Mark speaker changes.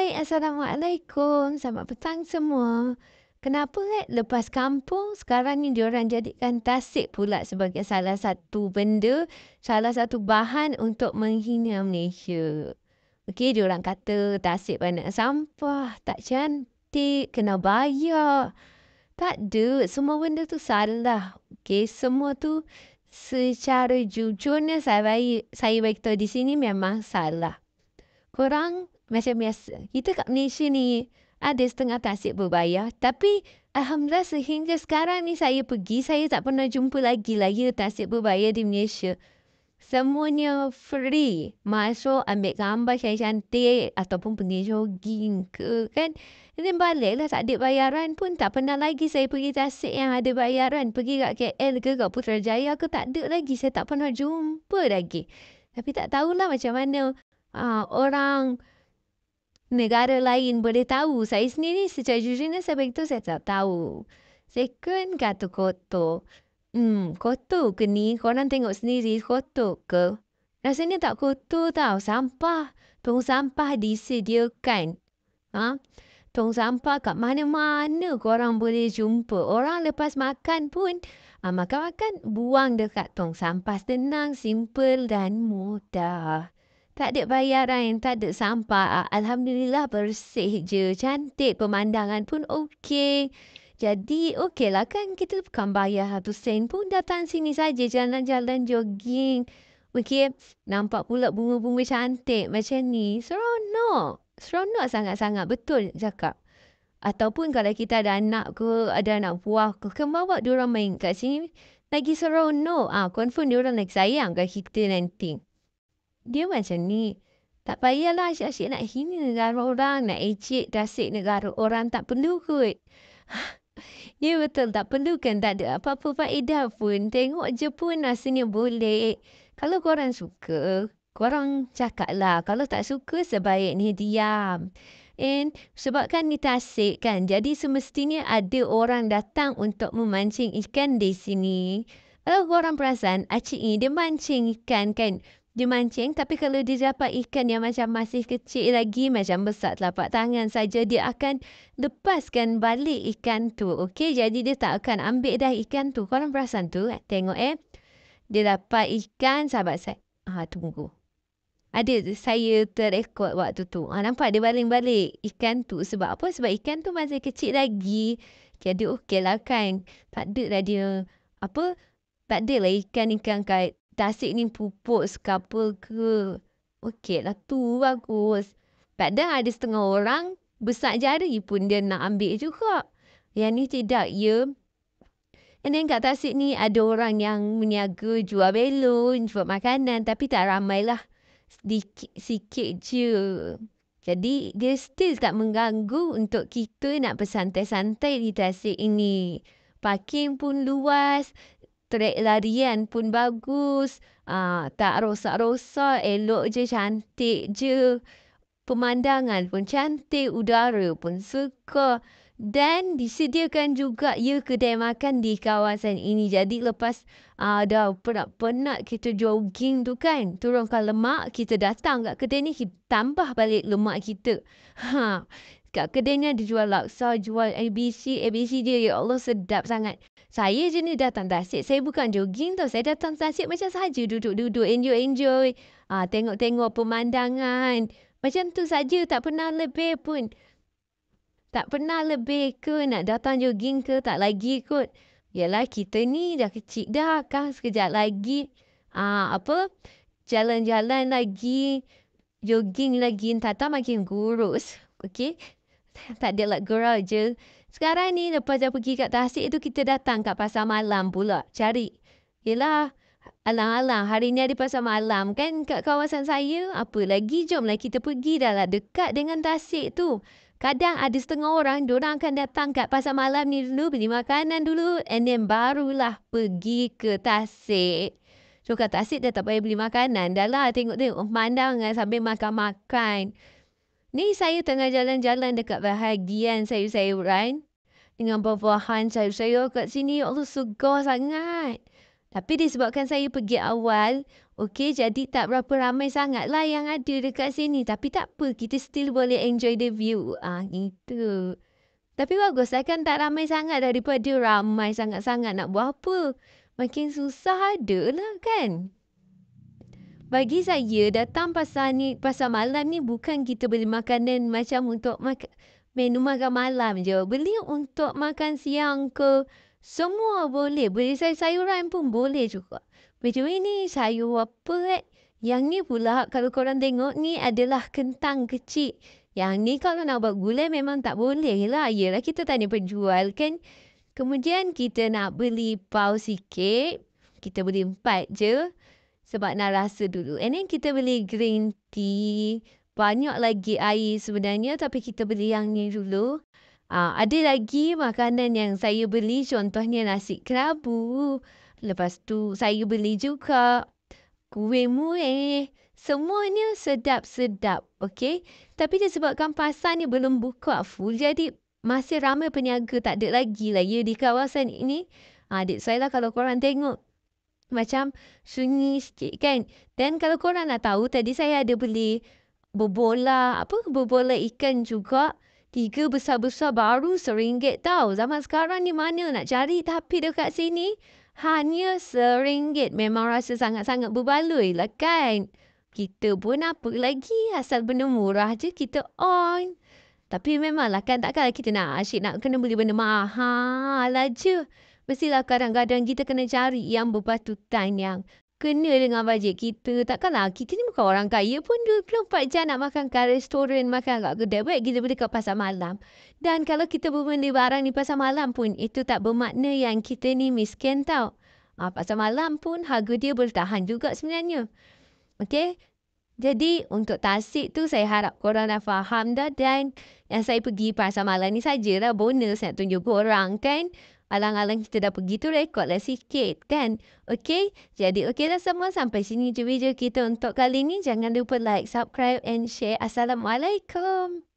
Speaker 1: Hai, Assalamualaikum. Selamat petang semua. Kenapa lepas kampung sekarang ni diorang jadikan tasik pula sebagai salah satu benda, salah satu bahan untuk menghina Malaysia. Okey, diorang kata tasik banyak sampah, tak cantik, kena bayar. Tak ada, semua benda tu salah. Okey, semua tu secara jujurnya saya bagi tahu di sini memang salah. Korang macam biasa. Kita kat Malaysia ni ada setengah tasik berbayar. Tapi Alhamdulillah sehingga sekarang ni saya pergi, saya tak pernah jumpa lagi lah ya tasik berbayar di Malaysia. Semuanya free. Masuk, ambil gambar cantik ataupun pergi jogging ke kan. Dan baliklah tak ada bayaran pun. Tak pernah lagi saya pergi tasik yang ada bayaran. Pergi kat KL ke kat Putrajaya ke tak ada lagi. Saya tak pernah jumpa lagi. Tapi tak tahulah macam mana orang negara lain boleh tahu. Saya sendiri secara jujurnya saya beritahu saya tak tahu. Second, kata kotor. Kotor ke ni? Korang tengok sendiri kotor ke? Rasanya tak kotor tau. Sampah. Tong sampah disediakan. Tong sampah kat mana-mana korang boleh jumpa. Orang lepas makan pun, makan-makan buang dekat tong sampah. Senang, simple dan mudah. Tak ada bayaran, tak ada sampah. Alhamdulillah bersih je. Cantik, pemandangan pun okey. Jadi okeylah kan kita bukan bayar 1 sen pun datang sini saja jalan-jalan jogging. Okey, nampak pula bunga-bunga cantik macam ni. Seronok. Seronok sangat-sangat. Betul cakap. Ataupun kalau kita ada anak ke, ada anak buah ke, kan bawa diorang main kat sini. Lagi seronok. Confirm diorang lagi sayang kat kita nanti. Dia macam ni. Tak payahlah asyik-asyik nak hina negara orang, nak ejek tasik negara orang. Tak perlu kot. Ya betul, tak perlu kan. Tak ada apa-apa faedah pun. Tengok je pun rasanya boleh. Kalau korang suka, korang cakap lah. Kalau tak suka, sebaiknya diam. And sebabkan ni tasik kan. Jadi semestinya ada orang datang untuk memancing ikan di sini. Kalau korang perasan, acik ni dia mancing ikan kan. Dia mancing, tapi kalau dia dapat ikan yang macam masih kecil lagi, macam besar telapak tangan saja, dia akan lepaskan balik ikan tu. Okey, jadi dia tak akan ambil dah ikan tu. Korang perasan tu? Tengok Dia dapat ikan, sahabat saya. Tunggu. Ada saya terekod waktu tu. Nampak dia baling-balik ikan tu. Sebab apa? Sebab ikan tu masih kecil lagi. Jadi okeylah kan. Tak ada lah dia, tak ada lah ikan-ikan kat tasik ni pupuk sekapa ke. Okeylah tu bagus. Kadang ada setengah orang besar jari pun dia nak ambil juga. Yang ni tidak, ya. And then kat tasik ni ada orang yang meniaga jual belon, jual makanan. Tapi tak ramai lah. Sikit je. Jadi dia still tak mengganggu untuk kita nak bersantai-santai di tasik ini. Parking pun luas. Trek larian pun bagus. Tak rosak-rosak. Elok je, cantik je. Pemandangan pun cantik. Udara pun suka. Dan disediakan juga kedai makan di kawasan ini. Jadi lepas dah penat-penat kita jogging tu kan. Turunkan lemak. Kita datang kat kedai ni. Kita tambah balik lemak kita. Kat kedai ni ada jual laksa, jual ABC. ABC dia, ya Allah, sedap sangat. Saya je ni datang tasik. Saya bukan jogging tau. Saya datang tasik macam saja. Duduk-duduk. Enjoy-enjoy. Tengok-tengok pemandangan. Macam tu saja. Tak pernah lebih pun. Tak pernah lebih ke nak datang jogging ke. Tak lagi kot. Yalah kita ni dah kecil dah kan. Sekejap lagi. Jalan-jalan lagi. Jogging lagi. Tak makin kurus. Okey. Tak ada lah gurau je. Sekarang ni lepas dah pergi kat tasik tu, kita datang kat pasar malam pula. Cari. Yelah. Alang-alang. Hari ni ada pasar malam kan kat kawasan saya. Apa lagi? Jomlah kita pergi. Dah lah dekat dengan tasik tu. Kadang ada setengah orang. Diorang akan datang kat pasar malam ni dulu. Beli makanan dulu. And then barulah pergi ke tasik. So kat tasik dah tak payah beli makanan. Dah lah tengok-tengok pemandangan sambil makan-makan. Ni saya tengah jalan-jalan dekat bahagian sayur-sayuran. Dengan buah-buahan sayur-sayur kat sini. Ya Allah, segar sangat. Tapi disebabkan saya pergi awal. Okey, jadi tak berapa ramai sangatlah yang ada dekat sini. Tapi tak apa, kita still boleh enjoy the view. Gitu. Tapi baguslah kan tak ramai sangat daripada ramai sangat-sangat nak buat apa. Makin susah ada lah kan. Bagi saya datang pasar malam ni bukan kita beli makanan macam untuk menu makan malam je. Beli untuk makan siang ke, semua boleh. Beli sayur-sayuran pun boleh juga. Macam ini sayur apa Yang ni pula kalau korang tengok ni adalah kentang kecil. Yang ni kalau nak buat gulai memang tak boleh lah. Yelah kita tanya penjual kan. Kemudian kita nak beli paus sikit. Kita beli 4 je. Sebab nak rasa dulu. And then kita beli green tea. Banyak lagi air sebenarnya. Tapi kita beli yang ni dulu. Ada lagi makanan yang saya beli. Contohnya nasi kerabu. Lepas tu saya beli juga kuih muih. Semuanya sedap-sedap. Okay. Tapi disebabkan pasar ni belum buka full. Jadi masih ramai peniaga. Tak ada lagi lah ya di kawasan ini. Adik saya lah kalau korang tengok. Macam sunyi sikit kan. Dan kalau korang nak tahu, tadi saya ada beli bobola ikan juga. 3 besar-besar baru RM1 tau. Zaman sekarang ni mana nak cari. Tapi dekat sini hanya RM1. Memang rasa sangat-sangat berbaloi lah kan. Kita pun apa lagi. Asal benda murah je kita on. Tapi memanglah kan takkanlah kita nak asyik nak kena beli benda mahal aja. Mestilah kadang-kadang kita kena cari yang berpatutan yang kena dengan bajet kita. Takkanlah kita ni bukan orang kaya pun 24 jam nak makan kat restoran, makan kat kedai. Baik kita beli kat pasar malam. Dan kalau kita berbeli barang di pasar malam pun itu tak bermakna yang kita ni miskin tau. Pasar malam pun harga dia bertahan juga sebenarnya. Okey. Jadi untuk Tasik tu saya harap korang dah faham dah. Dan yang saya pergi pasar malam ni sajalah bonus nak tunjuk korang kan. Alang-alang kita dah pergi tu rekodlah sikit kan. Okey. Jadi okeylah semua. Sampai sini je video kita untuk kali ni. Jangan lupa like, subscribe and share. Assalamualaikum.